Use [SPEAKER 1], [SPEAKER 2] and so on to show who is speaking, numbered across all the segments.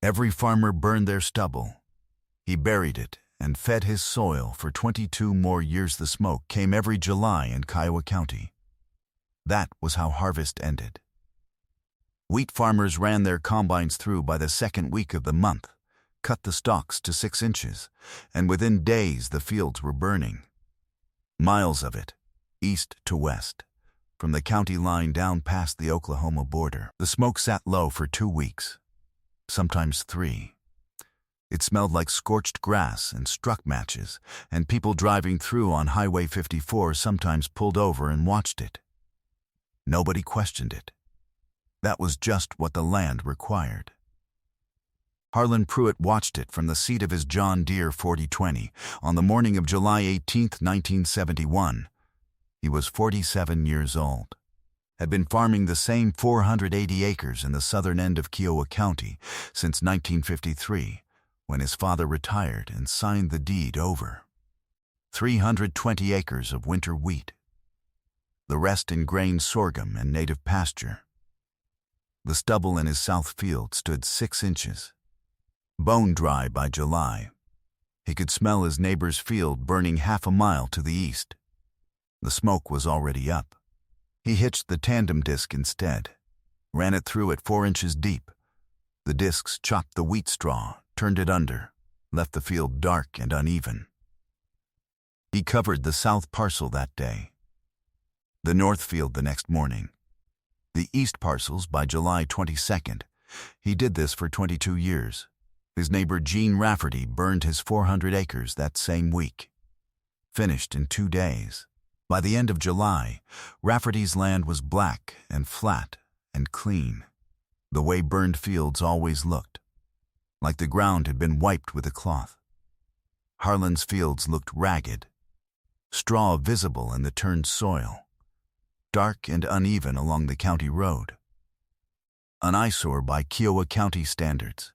[SPEAKER 1] Every farmer burned their stubble. He buried it and fed his soil for 22 more years. The smoke came every July in Kiowa County. That was how harvest ended. Wheat farmers ran their combines through by the second week of the month, cut the stalks to 6 inches, and within days the fields were burning. Miles of it, east to west, from the county line down past the Oklahoma border. The smoke sat low for 2 weeks, sometimes 3. It smelled like scorched grass and struck matches, and people driving through on Highway 54 sometimes pulled over and watched it. Nobody questioned it. That was just what the land required. Harlan Pruitt watched it from the seat of his John Deere 4020 on the morning of July 18, 1971. He was 47 years old, had been farming the same 480 acres in the southern end of Kiowa County since 1953, when his father retired and signed the deed over. 320 acres of winter wheat, the rest in grain sorghum and native pasture. The stubble in his south field stood 6 inches, bone dry by July. He could smell his neighbor's field burning half a mile to the east. The smoke was already up. He hitched the tandem disc instead, ran it through at 4 inches deep. The discs chopped the wheat straw, turned it under, left the field dark and uneven. He covered the south parcel that day, the north field the next morning, the east parcels by July 22nd. He did this for 22 years. His neighbor Gene Rafferty burned his 400 acres that same week. Finished in 2 days. By the end of July, Rafferty's land was black and flat and clean, the way burned fields always looked, like the ground had been wiped with a cloth. Harlan's fields looked ragged, straw visible in the turned soil, dark and uneven along the county road. An eyesore by Kiowa County standards.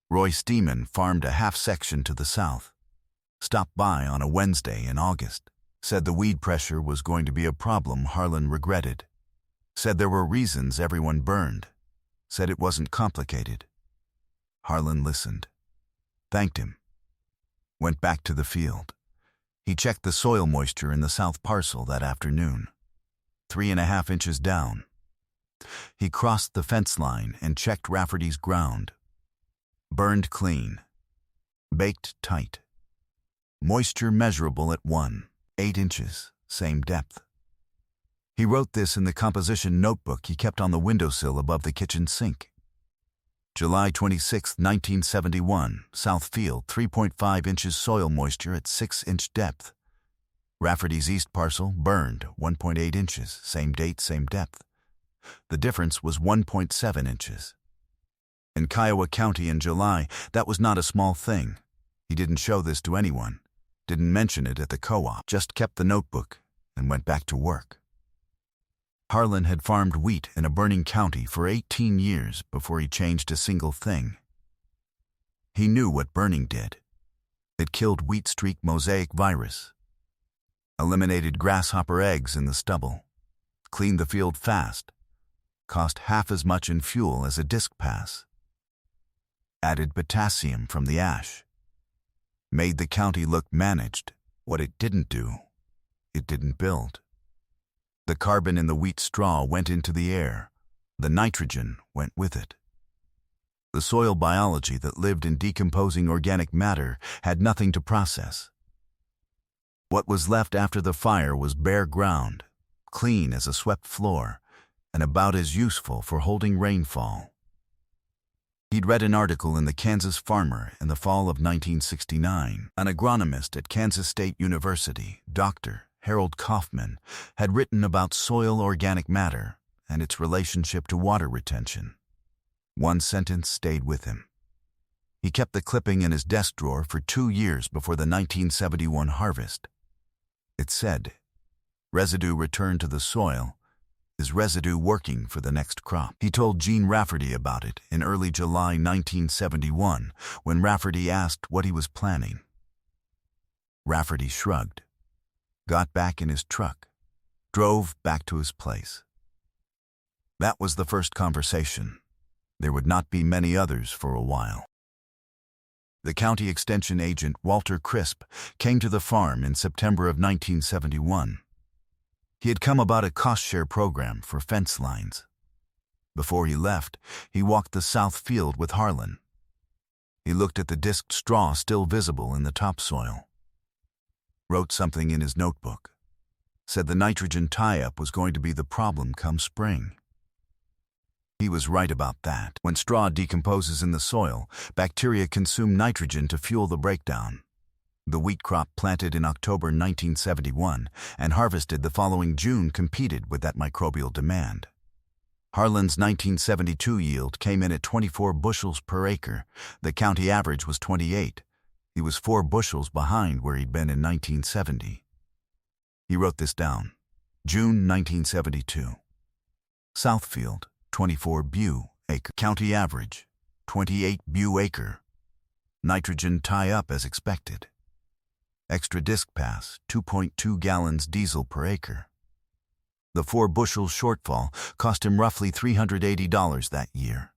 [SPEAKER 1] Roy Steeman farmed a half section to the south, stopped by on a Wednesday in August, said the weed pressure was going to be a problem Harlan regretted, said there were reasons everyone burned, said it wasn't complicated. Harlan listened, thanked him, went back to the field. He checked the soil moisture in the south parcel that afternoon, 3.5 inches down. He crossed the fence line and checked Rafferty's ground. Burned clean, baked tight. Moisture measurable at 8 inches, same depth. He wrote this in the composition notebook he kept on the windowsill above the kitchen sink. July 26, 1971, South Field, 3.5 inches soil moisture at 6-inch depth. Rafferty's east parcel burned 1.8 inches, same date, same depth. The difference was 1.7 inches. In Kiowa County in July, that was not a small thing. He didn't show this to anyone, didn't mention it at the co-op, just kept the notebook and went back to work. Harlan had farmed wheat in a burning county for 18 years before he changed a single thing. He knew what burning did. It killed wheat streak mosaic virus, eliminated grasshopper eggs in the stubble, cleaned the field fast, cost half as much in fuel as a disc pass, added potassium from the ash, made the county look managed. What it didn't do, it didn't build. The carbon in the wheat straw went into the air. The nitrogen went with it. The soil biology that lived in decomposing organic matter had nothing to process. What was left after the fire was bare ground, clean as a swept floor, and about as useful for holding rainfall. He'd read an article in the Kansas Farmer in the fall of 1969. An agronomist at Kansas State University, Dr. Harold Kaufman, had written about soil organic matter and its relationship to water retention. One sentence stayed with him. He kept the clipping in his desk drawer for 2 years before the 1971 harvest. It said, "Residue returned to the soil is residue working for the next crop." He told Gene Rafferty about it in early July 1971 when Rafferty asked what he was planning. Rafferty shrugged, got back in his truck, drove back to his place. That was the first conversation. There would not be many others for a while. The county extension agent Walter Crisp came to the farm in September of 1971. He had come about a cost-share program for fence lines. Before he left, he walked the south field with Harlan. He looked at the disked straw still visible in the topsoil. Wrote something in his notebook. Said the nitrogen tie-up was going to be the problem come spring. He was right about that. When straw decomposes in the soil, bacteria consume nitrogen to fuel the breakdown. The wheat crop planted in October 1971 and harvested the following June competed with that microbial demand. Harlan's 1972 yield came in at 24 bushels per acre. The county average was 28. He was 4 bushels behind where he'd been in 1970. He wrote this down. June 1972. Southfield, 24 bu acre. County average, 28 bu acre. Nitrogen tie-up as expected. Extra disc pass, 2.2 gallons diesel per acre. The 4 bushel shortfall cost him roughly $380 that year.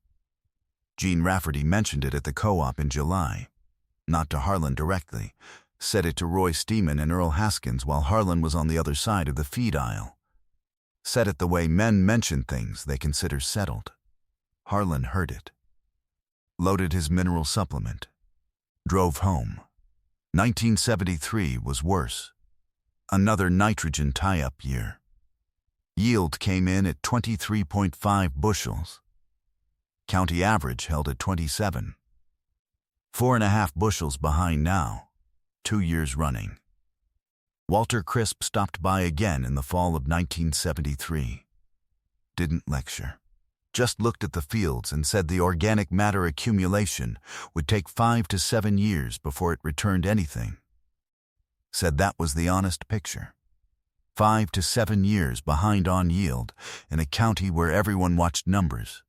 [SPEAKER 1] Gene Rafferty mentioned it at the co-op in July. Not to Harlan directly. Said it to Roy Steeman and Earl Haskins while Harlan was on the other side of the feed aisle. Said it the way men mention things they consider settled. Harlan heard it. Loaded his mineral supplement. Drove home. 1973 was worse. Another nitrogen tie-up year. Yield came in at 23.5 bushels. County average held at 27. 4.5 bushels behind now, 2 years running. Walter Crisp stopped by again in the fall of 1973. Didn't lecture. Just looked at the fields and said the organic matter accumulation would take 5 to 7 years before it returned anything. Said that was the honest picture. 5 to 7 years behind on yield in a county where everyone watched numbers.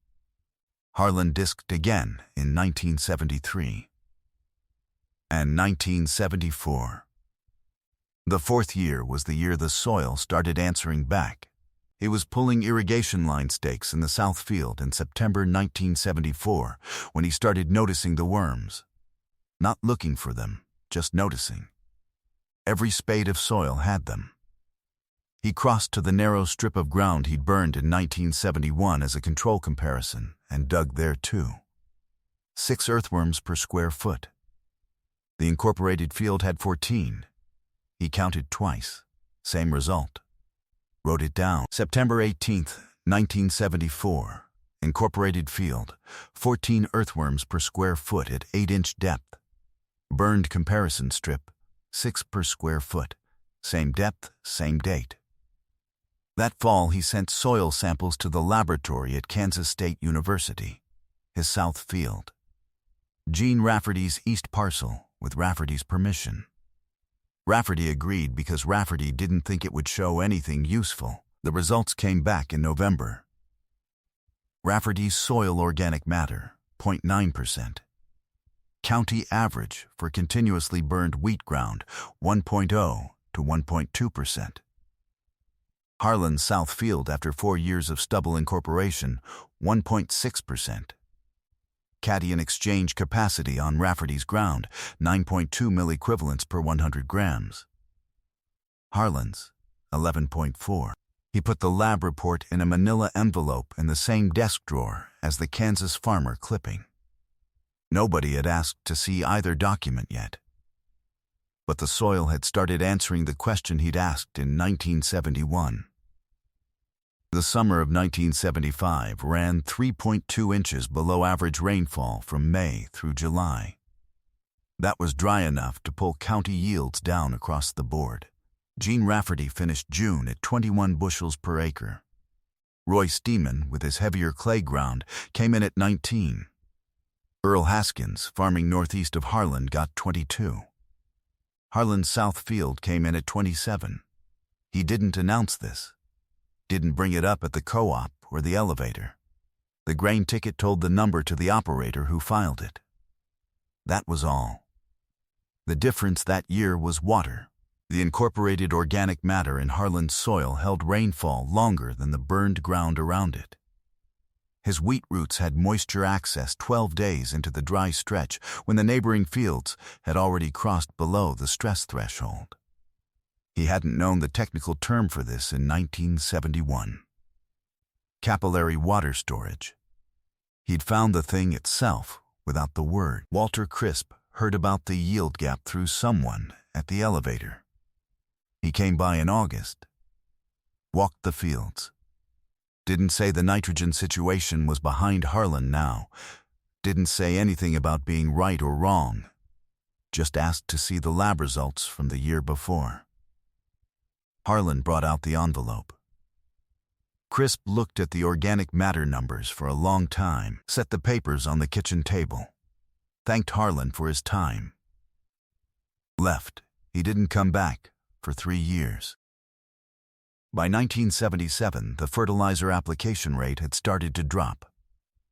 [SPEAKER 1] Harlan disked again in 1973. And 1974. The 4th year was the year the soil started answering back. He was pulling irrigation line stakes in the south field in September 1974 when he started noticing the worms. Not looking for them, just noticing. Every spade of soil had them. He crossed to the narrow strip of ground he'd burned in 1971 as a control comparison and dug there too. 6 earthworms per square foot. The incorporated field had 14. He counted twice. Same result. Wrote it down. September 18th, 1974. Incorporated field. 14 earthworms per square foot at 8-inch depth. Burned comparison strip. 6 per square foot. Same depth, same date. That fall, he sent soil samples to the laboratory at Kansas State University, his south field. Gene Rafferty's east parcel, with Rafferty's permission. Rafferty agreed because Rafferty didn't think it would show anything useful. The results came back in November. Rafferty's soil organic matter, 0.9%. County average for continuously burned wheat ground, 1.0 to 1.2%. Harlan's south field after 4 years of stubble incorporation, 1.6%. Cation exchange capacity on Rafferty's ground, 9.2 milliequivalents per 100 grams. Harlan's, 11.4. He put the lab report in a manila envelope in the same desk drawer as the Kansas farmer clipping. Nobody had asked to see either document yet. But the soil had started answering the question he'd asked in 1971. The summer of 1975 ran 3.2 inches below average rainfall from May through July. That was dry enough to pull county yields down across the board. Gene Rafferty finished June at 21 bushels per acre. Roy Steeman, with his heavier clay ground, came in at 19. Earl Haskins, farming northeast of Harlan, got 22. Harlan's south field came in at 27. He didn't announce this. Didn't bring it up at the co-op or the elevator. The grain ticket told the number to the operator who filed it. That was all. The difference that year was water. The incorporated organic matter in Harlan's soil held rainfall longer than the burned ground around it. His wheat roots had moisture access 12 days into the dry stretch when the neighboring fields had already crossed below the stress threshold. He hadn't known the technical term for this in 1971. Capillary water storage. He'd found the thing itself without the word. Walter Crisp heard about the yield gap through someone at the elevator. He came by in August, walked the fields. Didn't say the nitrogen situation was behind Harlan now. Didn't say anything about being right or wrong. Just asked to see the lab results from the year before. Harlan brought out the envelope. Crisp looked at the organic matter numbers for a long time, set the papers on the kitchen table, thanked Harlan for his time. Left. He didn't come back for 3 years. By 1977, the fertilizer application rate had started to drop.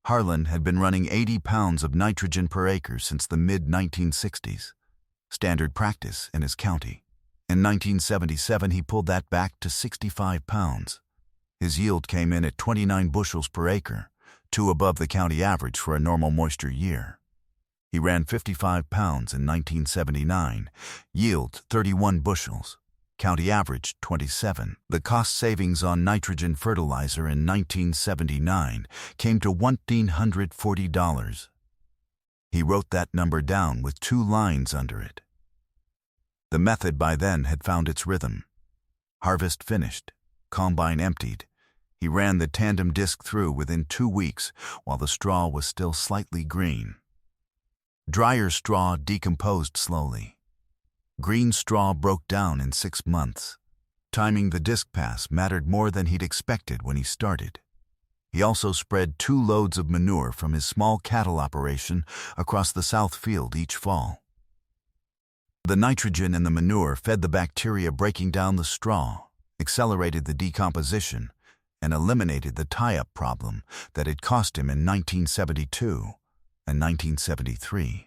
[SPEAKER 1] Harlan had been running 80 pounds of nitrogen per acre since the mid-1960s, standard practice in his county. In 1977, he pulled that back to 65 pounds. His yield came in at 29 bushels per acre, 2 above the county average for a normal moisture year. He ran 55 pounds in 1979, yield 31 bushels. County average 27. The cost savings on nitrogen fertilizer in 1979 came to $1,440. He wrote that number down with 2 lines under it. The method by then had found its rhythm. Harvest finished, combine emptied. He ran the tandem disc through within 2 weeks while the straw was still slightly green. Drier straw decomposed slowly. Green straw broke down in 6 months. Timing the disc pass mattered more than he'd expected when he started. He also spread 2 loads of manure from his small cattle operation across the south field each fall. The nitrogen in the manure fed the bacteria breaking down the straw, accelerated the decomposition, and eliminated the tie-up problem that had cost him in 1972 and 1973.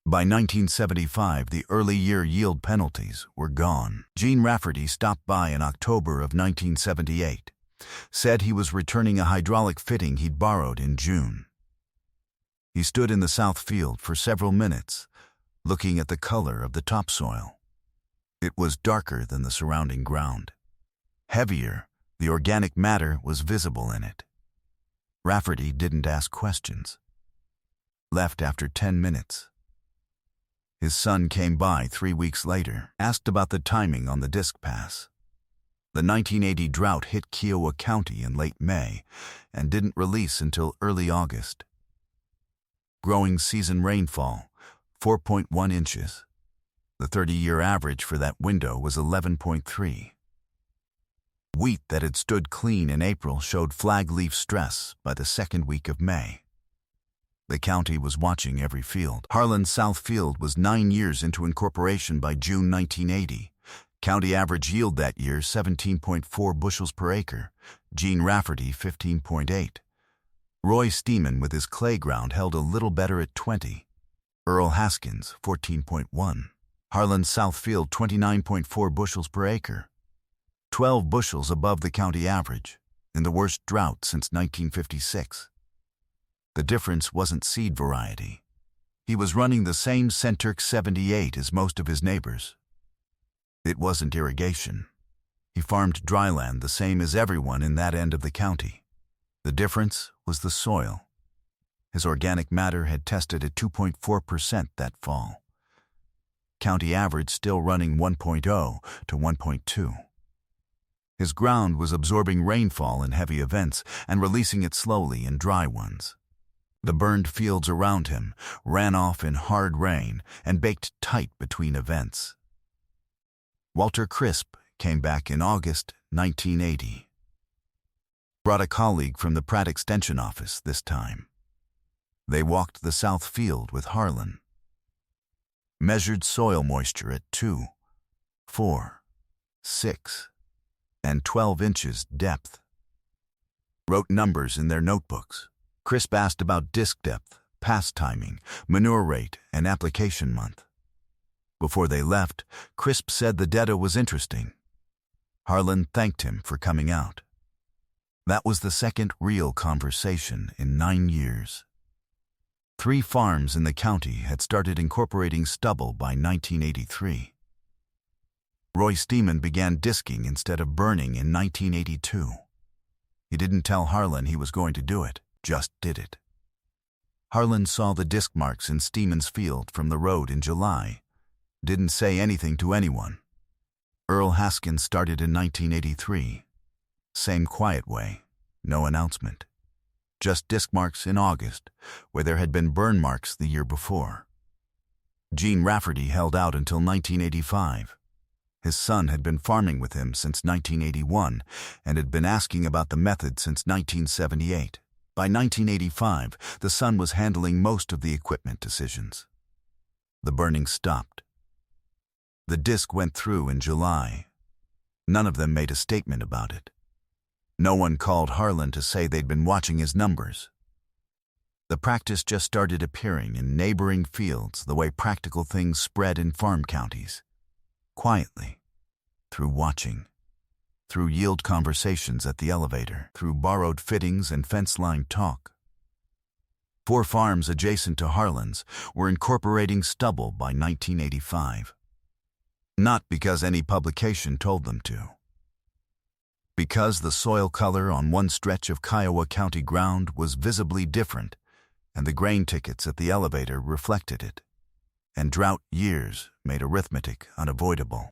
[SPEAKER 1] By 1975, the early year yield penalties were gone. Gene Rafferty stopped by in October of 1978, said he was returning a hydraulic fitting he'd borrowed in June. He stood in the south field for several minutes, looking at the color of the topsoil. It was darker than the surrounding ground. Heavier, the organic matter was visible in it. Rafferty didn't ask questions. Left after 10 minutes. His son came by 3 weeks later, asked about the timing on the disc pass. The 1980 drought hit Kiowa County in late May and didn't release until early August. Growing season rainfall, 4.1 inches. The 30-year average for that window was 11.3. Wheat that had stood clean in April showed flag leaf stress by the 2nd week of May. The county was watching every field. Harlan's South Field was 9 years into incorporation by June 1980. County average yield that year 17.4 bushels per acre. Gene Rafferty 15.8. Roy Steeman with his clay ground held a little better at 20. Earl Haskins 14.1. Harlan's South Field 29.4 bushels per acre. 12 bushels above the county average, in the worst drought since 1956. The difference wasn't seed variety. He was running the same Centerk 78 as most of his neighbors. It wasn't irrigation. He farmed dryland the same as everyone in that end of the county. The difference was the soil. His organic matter had tested at 2.4% that fall. County average still running 1.0 to 1.2. His ground was absorbing rainfall in heavy events and releasing it slowly in dry ones. The burned fields around him ran off in hard rain and baked tight between events. Walter Crisp came back in August 1980. Brought a colleague from the Pratt Extension office this time. They walked the south field with Harlan. Measured soil moisture at 2, 4, 6, and 12 inches depth. Wrote numbers in their notebooks. Crisp asked about disc depth, pass timing, manure rate, and application month. Before they left, Crisp said the data was interesting. Harlan thanked him for coming out. That was the second real conversation in 9 years. 3 farms in the county had started incorporating stubble by 1983. Roy Steeman began disking instead of burning in 1982. He didn't tell Harlan he was going to do it, just did it. Harlan saw the disc marks in Steeman's field from the road in July. Didn't say anything to anyone. Earl Haskins started in 1983. Same quiet way, no announcement. Just disc marks in August, where there had been burn marks the year before. Gene Rafferty held out until 1985. His son had been farming with him since 1981 and had been asking about the method since 1978. By 1985, the son was handling most of the equipment decisions. The burning stopped. The disc went through in July. None of them made a statement about it. No one called Harlan to say they'd been watching his numbers. The practice just started appearing in neighboring fields the way practical things spread in farm counties. Quietly, through watching, through yield conversations at the elevator, through borrowed fittings and fence line talk. 4 farms adjacent to Harlan's were incorporating stubble by 1985. Not because any publication told them to. Because the soil color on one stretch of Kiowa County ground was visibly different, and the grain tickets at the elevator reflected it, and drought years made arithmetic unavoidable.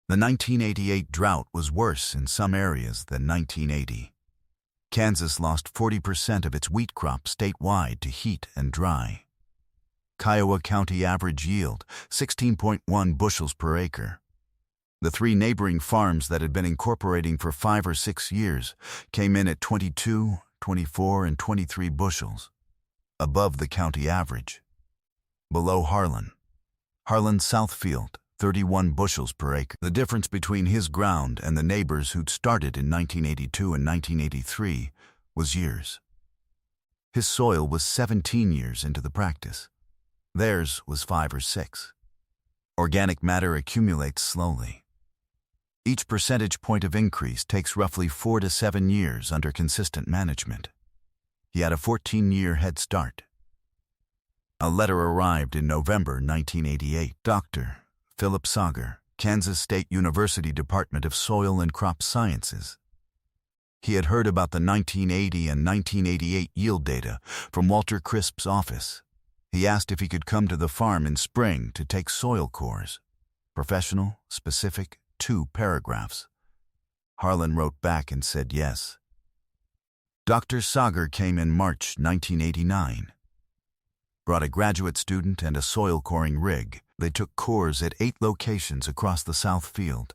[SPEAKER 1] The 1988 drought was worse in some areas than 1980. Kansas lost 40% of its wheat crop statewide to heat and dry. Kiowa County average yield, 16.1 bushels per acre. The 3 neighboring farms that had been incorporating for 5 or 6 years came in at 22, 24, and 23 bushels, above the county average. Below Harlan. Harlan's South Field, 31 bushels per acre. The difference between his ground and the neighbors who'd started in 1982 and 1983 was years. His soil was 17 years into the practice. Theirs was 5 or 6. Organic matter accumulates slowly. Each percentage point of increase takes roughly 4 to 7 years under consistent management. He had a 14-year head start. A letter arrived in November 1988. Dr. Philip Sager, Kansas State University Department of Soil and Crop Sciences. He had heard about the 1980 and 1988 yield data from Walter Crisp's office. He asked if he could come to the farm in spring to take soil cores. Professional, specific, 2 paragraphs. Harlan wrote back and said yes. Dr. Sager came in March 1989. Brought a graduate student and a soil coring rig. They took cores at 8 locations across the South Field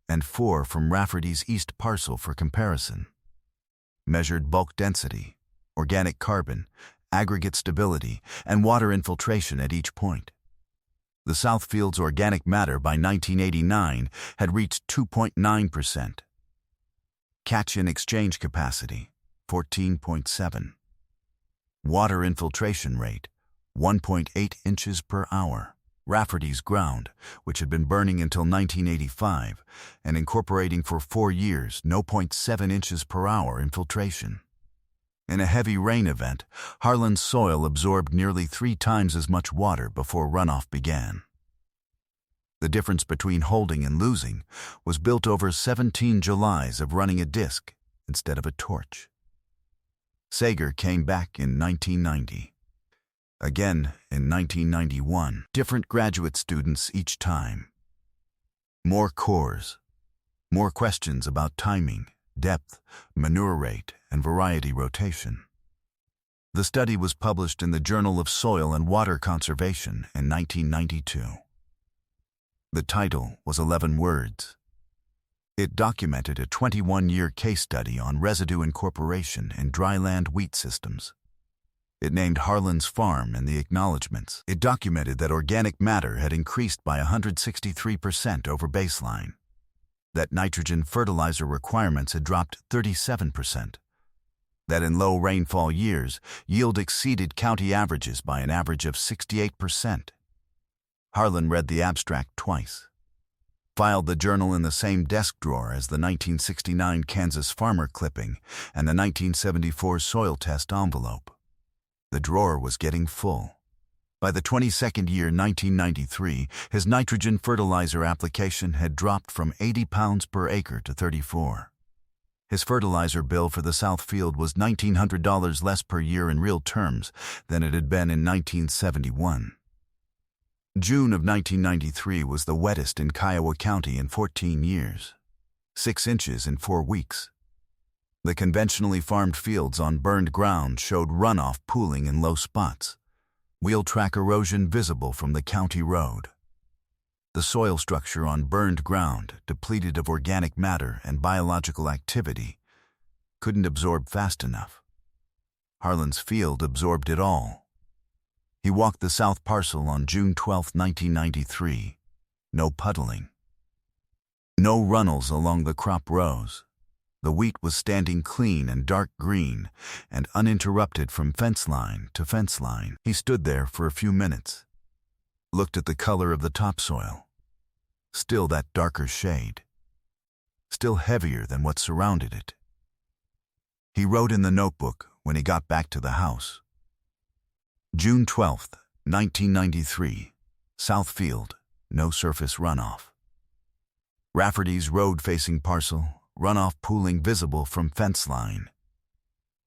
[SPEAKER 1] and 4 from Rafferty's East parcel for comparison. Measured bulk density, organic carbon, aggregate stability, and water infiltration at each point. The South Field's organic matter by 1989 had reached 2.9%. Catch-in exchange capacity, 14.7. Water infiltration rate, 1.8 inches per hour. Rafferty's ground, which had been burning until 1985 and incorporating for 4 years, 0.7 inches per hour infiltration. In a heavy rain event, Harlan's soil absorbed nearly 3 times as much water before runoff began. The difference between holding and losing was built over 17 Julys of running a disc instead of a torch. Sager came back in 1990. Again in 1991, different graduate students each time. More cores, more questions about timing, depth, manure rate, and variety rotation. The study was published in the Journal of Soil and Water Conservation in 1992. The title was 11 words. It documented a 21-year case study on residue incorporation in dryland wheat systems. It named Harlan's farm in the acknowledgments. It documented that organic matter had increased by 163% over baseline, that nitrogen fertilizer requirements had dropped 37%, that in low rainfall years, yield exceeded county averages by an average of 68%. Harlan read the abstract twice. filed the journal in the same desk drawer as the 1969 Kansas farmer clipping and the 1974 soil test envelope. The drawer was getting full. By the 22nd year, 1993, his nitrogen fertilizer application had dropped from 80 pounds per acre to 34. His fertilizer bill for the South Field was $1,900 less per year in real terms than it had been in 1971. June of 1993 was the wettest in Kiowa County in 14 years, 6 inches in 4 weeks. The conventionally farmed fields on burned ground showed runoff pooling in low spots, wheel track erosion visible from the county road. The soil structure on burned ground, depleted of organic matter and biological activity, couldn't absorb fast enough. Harlan's field absorbed it all. He walked the south parcel on June 12, 1993. No puddling. No runnels along the crop rows. The wheat was standing clean and dark green and uninterrupted from fence line to fence line. He stood there for a few minutes, looked at the color of the topsoil. Still that darker shade. Still heavier than what surrounded it. He wrote in the notebook when he got back to the house. June 12, 1993, South Field, no surface runoff. Rafferty's road-facing parcel, runoff pooling visible from fence line.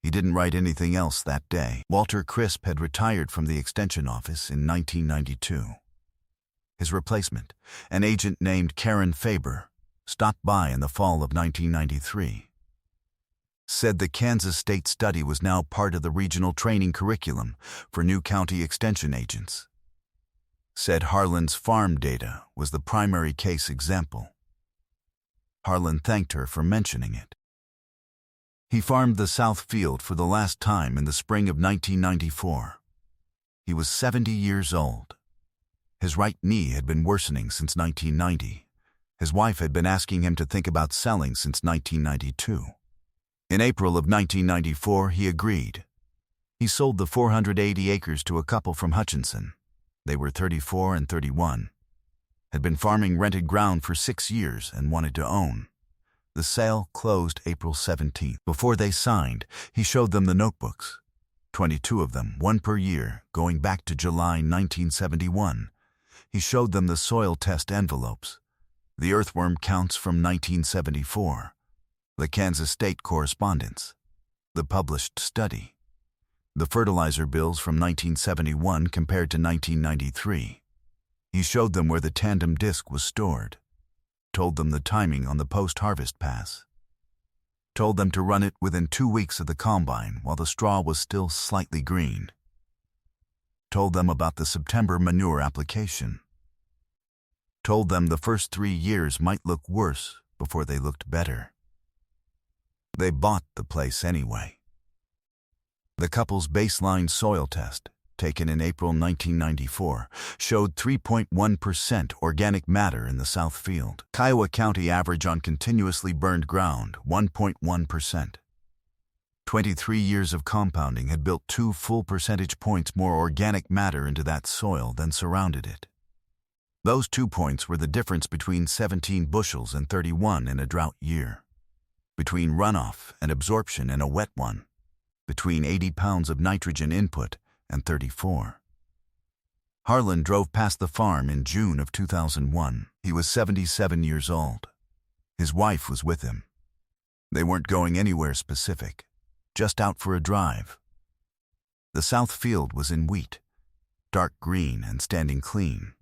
[SPEAKER 1] He didn't write anything else that day. Walter Crisp had retired from the extension office in 1992. His replacement, an agent named Karen Faber, stopped by in the fall of 1993. Said the Kansas State study was now part of the regional training curriculum for new county extension agents. Said Harlan's farm data was the primary case example. Harlan thanked her for mentioning it. He farmed the South Field for the last time in the spring of 1994. He was 70 years old. His right knee had been worsening since 1990. His wife had been asking him to think about selling since 1992. In April of 1994, he agreed. He sold the 480 acres to a couple from Hutchinson. They were 34 and 31. Had been farming rented ground for 6 years and wanted to own. The sale closed April 17th. Before they signed, he showed them the notebooks. 22 of them, one per year, going back to July 1971. He showed them the soil test envelopes, the earthworm counts from 1974, the Kansas State correspondence, the published study, the fertilizer bills from 1971 compared to 1993. He showed them where the tandem disc was stored, told them the timing on the post-harvest pass, told them to run it within 2 weeks of the combine while the straw was still slightly green, told them about the September manure application, told them the first 3 years might look worse before they looked better. They bought the place anyway. The couple's baseline soil test, taken in April 1994, showed 3.1% organic matter in the South Field. Kiowa County average on continuously burned ground, 1.1%. 23 years of compounding had built 2 full percentage points more organic matter into that soil than surrounded it. Those 2 points were the difference between 17 bushels and 31 in a drought year, between runoff and absorption in a wet one, between 80 pounds of nitrogen input and 34. Harlan drove past the farm in June of 2001. He was 77 years old. His wife was with him. They weren't going anywhere specific, just out for a drive. The South Field was in wheat, dark green and standing clean.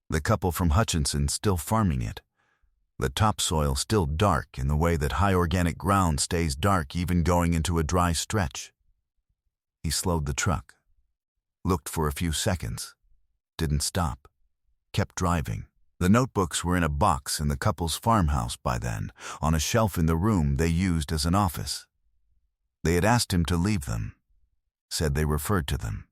[SPEAKER 1] The couple from Hutchinson still farming it. The topsoil still dark in the way that high organic ground stays dark even going into a dry stretch. He slowed the truck, looked for a few seconds, didn't stop, kept driving. The notebooks were in a box in the couple's farmhouse by then, on a shelf in the room they used as an office. They had asked him to leave them, said they referred to them.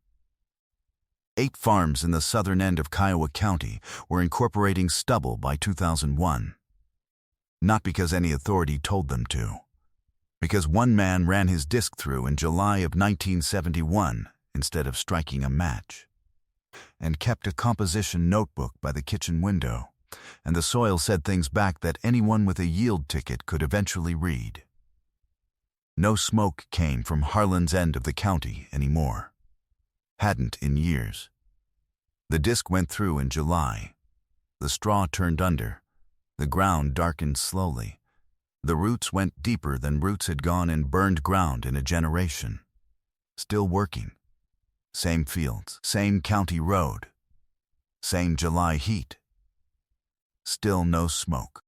[SPEAKER 1] 8 farms in the southern end of Kiowa County were incorporating Stubble by 2001. Not because any authority told them to, because one man ran his disc through in July of 1971 instead of striking a match, and kept a composition notebook by the kitchen window, and the soil said things back that anyone with a yield ticket could eventually read. No smoke came from Harlan's end of the county anymore. Hadn't in years. The disk went through in July. The straw turned under. The ground darkened slowly. The roots went deeper than roots had gone in burned ground in a generation. Still working. Same fields, same county road, same July heat. Still no smoke.